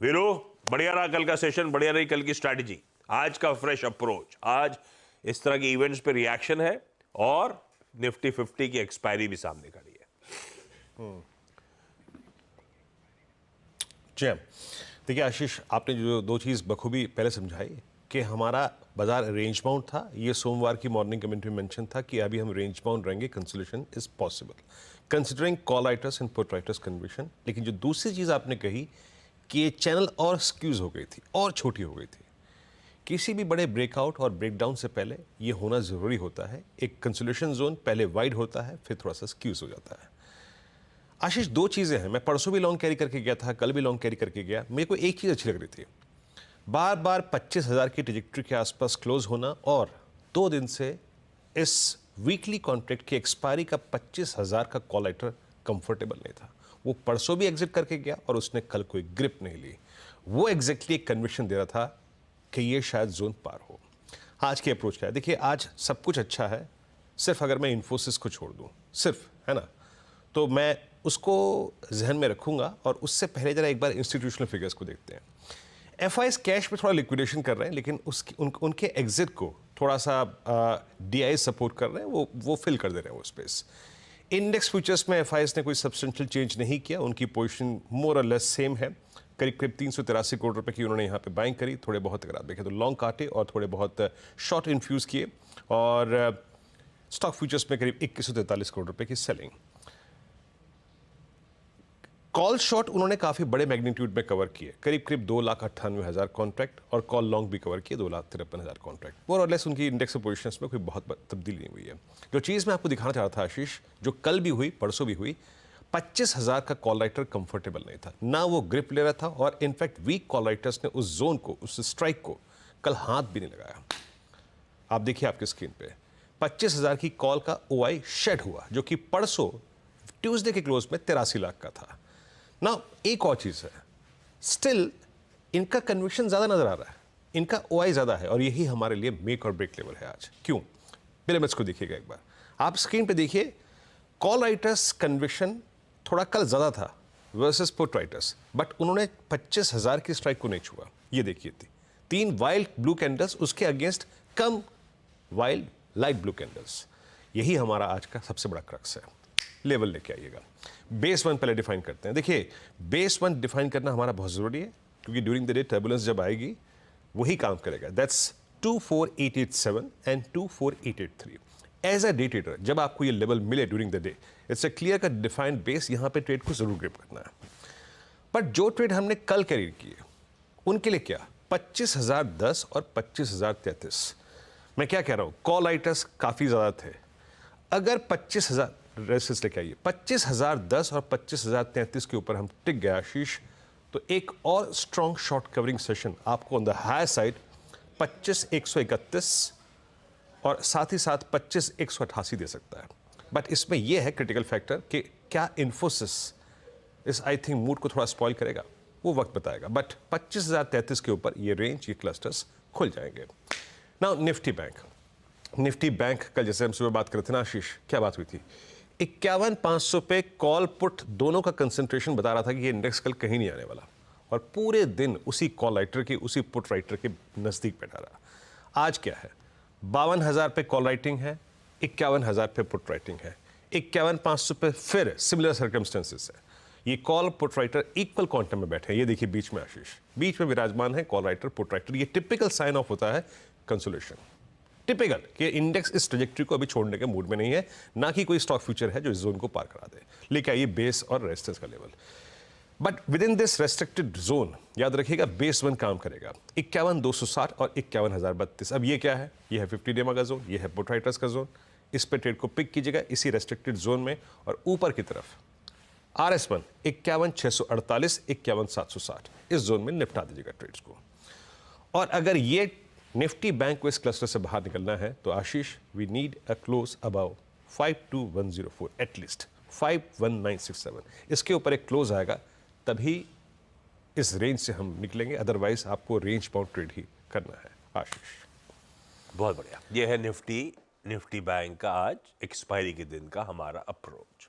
वीरू, बढ़िया रहा कल का सेशन, बढ़िया रही कल की स्ट्रैटेजी, आज का फ्रेश अप्रोच, आज इस तरह के इवेंट्स पे रिएक्शन है और निफ्टी 50 की एक्सपायरी भी सामने खड़ी है। जी देखिए आशीष, आपने जो दो चीज़ बखूबी पहले समझाई कि हमारा बाजार रेंज बाउंड था। ये सोमवार की मॉर्निंग कमेंट्री में मेंशन था कि अभी हम रेंज बाउंड रहेंगे, consolidation is possible considering call writers and put writers conviction. लेकिन जो दूसरी चीज़ आपने कही कि ये चैनल और स्क्यूज हो गई थी और छोटी हो गई थी। किसी भी बड़े ब्रेकआउट और ब्रेकडाउन से पहले ये होना ज़रूरी होता है। एक कंसोलिडेशन जोन पहले वाइड होता है, फिर थोड़ा सा स्क्यूज हो जाता है। आशीष, दो चीज़ें हैं। मैं परसों भी लॉन्ग कैरी करके गया था, कल भी लॉन्ग कैरी करके गया। मेरे को एक चीज़ अच्छी लग रही थी, बार बार 25,000 की ट्रेजेक्टरी के आसपास क्लोज होना, और 2 दिन से इस वीकली कॉन्ट्रैक्ट की एक्सपायरी का 25,000 का कॉल राइटर कंफर्टेबल नहीं था। वो परसों भी एग्जिट करके गया और उसने कल कोई ग्रिप नहीं ली। वो एग्जैक्टली एक कन्विक्शन दे रहा था कि ये शायद जोन पार हो। आज की अप्रोच क्या है? देखिए, आज सब कुछ अच्छा है, सिर्फ अगर मैं इन्फोसिस को छोड़ दूँ, सिर्फ, है ना, तो मैं उसको जहन में रखूंगा। और उससे पहले जरा एक बार इंस्टीट्यूशनल फिगर्स को देखते हैं। एफआईज कैश पे थोड़ा लिक्विडेशन कर रहे हैं, लेकिन उनके एग्जिट को थोड़ा सा डीआई सपोर्ट कर रहे हैं, वो फिल कर दे रहे हैं वो स्पेस। इंडेक्स फ्यूचर्स में एफआईज ने कोई सब्सटेंशियल चेंज नहीं किया, उनकी पोजीशन मोर और लेस सेम है। करीब करीब 383 करोड़ रुपए की उन्होंने यहाँ पे बाइंग करी। थोड़े बहुत अगर आप देखें तो लॉन्ग काटे और थोड़े बहुत शॉर्ट इन्फ्यूज किए, और स्टॉक फ्यूचर्स में करीब 2143 करोड़ रुपए की सेलिंग। कॉल शॉर्ट उन्होंने काफ़ी बड़े मैग्नीट्यूड में कवर किए, करीब करीब 2,98,000 कॉन्ट्रैक्ट, और कॉल लॉन्ग भी कवर किए 2,53,000 कॉन्ट्रैक्ट। मोर और लेस उनकी इंडेक्स पोजीशंस में कोई बहुत तब्दीली नहीं हुई है। जो चीज़ मैं आपको दिखाना चाह रहा था आशीष, जो कल भी हुई, परसों भी हुई, 25,000 का कॉल राइटर कंफर्टेबल नहीं था, ना वो ग्रिप ले रहा था, और इनफैक्ट वीक कॉल राइटर्स ने उस जोन को, उस स्ट्राइक को कल हाथ भी नहीं लगाया। आप देखिए आपकी स्क्रीन पे 25,000 की कॉल का ओआई शेड हुआ, जो कि परसों ट्यूसडे के क्लोज में 83 लाख का था ना। एक और चीज है, स्टिल इनका कन्विक्शन ज्यादा नजर आ रहा है, इनका ओआई ज्यादा है, और यही हमारे लिए मेक और ब्रेक लेवल है आज। क्यों? पिरामिड्स को देखिएगा एक बार, आप स्क्रीन पे देखिए। कॉल राइटर्स कन्विक्शन थोड़ा कल ज्यादा था वर्सेस पुट राइटर्स, बट उन्होंने 25,000 की स्ट्राइक को नहीं छुआ। ये देखिए, 3 वाइल्ड ब्लू कैंडल्स, उसके अगेंस्ट कम वाइल्ड लाइट ब्लू कैंडल्स। यही हमारा आज का सबसे बड़ा क्रक्स है। लेवल लेके आइएगा। बेस 1 पहले डिफाइन करते हैं। देखिए, बेस 1 डिफाइन करना हमारा बहुत जरूरी है, क्योंकि ड्यूरिंग द डे टर्बुलेंस जब आएगी वही काम करेगा। That's 24887 and 24883। As a day trader, जब आपको ये लेवल मिले during the day, it's a clear cut defined base, यहां पे ट्रेड को जरूर ग्रिप करना है। बट जो ट्रेड हमने कल कैरी किए, उनके लिए क्या 25,010 और 25,033। मैं क्या कह रहा हूं, कॉल राइटर्स काफी ज्यादा थे। अगर 25,000 रेसिस लेके आइए, 25,010 और 25,033 के ऊपर हम टिक गया आशीष, तो एक और स्ट्रॉन्ग शॉर्ट कवरिंग सेशन आपको ऑन द हायर साइड 25,131 और साथ ही साथ 25,188 दे सकता है। बट इसमें यह है क्रिटिकल फैक्टर कि क्या इन्फोसिस इस आई थिंक मूड को थोड़ा स्पॉइल करेगा, वो वक्त बताएगा। बट 25,033 के ऊपर ये रेंज, ये क्लस्टर्स खुल जाएंगे। नाउ निफ्टी बैंक कल जैसे हम सुबह बात करते थे ना आशीष, क्या बात हुई थी? 51,500 पे कॉल पुट दोनों का कंसंट्रेशन बता रहा था कि ये इंडेक्स कल कहीं नहीं आने वाला, और पूरे दिन उसी कॉल राइटर की, उसी पुट राइटर के नजदीक बैठा रहा। आज क्या है? 52,000 पे कॉल राइटिंग है, 51,000 पे पुट राइटिंग है, 51,500 पे फिर सिमिलर सर्कमस्टेंसेस है। ये call put writer equal quantum में बैठे हैं। ये देखिए बीच में आशीष, बीच में विराजमान है कॉल राइटर पुट राइटर। ये टिपिकल साइन ऑफ होता है कंसोलिडेशन, टिपिकल कि इंडेक्स इस ट्रेजेक्टरी को अभी छोड़ने के मूड में नहीं है, ना कि कोई स्टॉक फ्यूचर है जो इस जोन को पार करा दे। लेके आइए बेस और रेजिस्टेंस का level. But with in this restricted zone याद रखिएगा बेस 1 काम करेगा 51,260 और 51,032। अब ये क्या है? ये है 50 डेमा का जोन, ये है पुट राइटर्स का जोन। इस पे ट्रेड को पिक कीजिएगा इसी रेस्ट्रिक्टेड जोन में, और ऊपर की तरफ RS1 51,648, 51,760, इस जोन में निपटा दीजिएगा ट्रेड्स को। और अगर ये निफ्टी बैंक को इस क्लस्टर से बाहर निकलना है तो Ashish, we need a close above 52,104, at least 51,967। इसके ऊपर एक क्लोज आएगा तभी इस रेंज से हम निकलेंगे, अदरवाइज आपको रेंज बाउंड ट्रेड ही करना है आशीष। बहुत बढ़िया, ये है निफ्टी बैंक का आज एक्सपायरी के दिन का हमारा अप्रोच।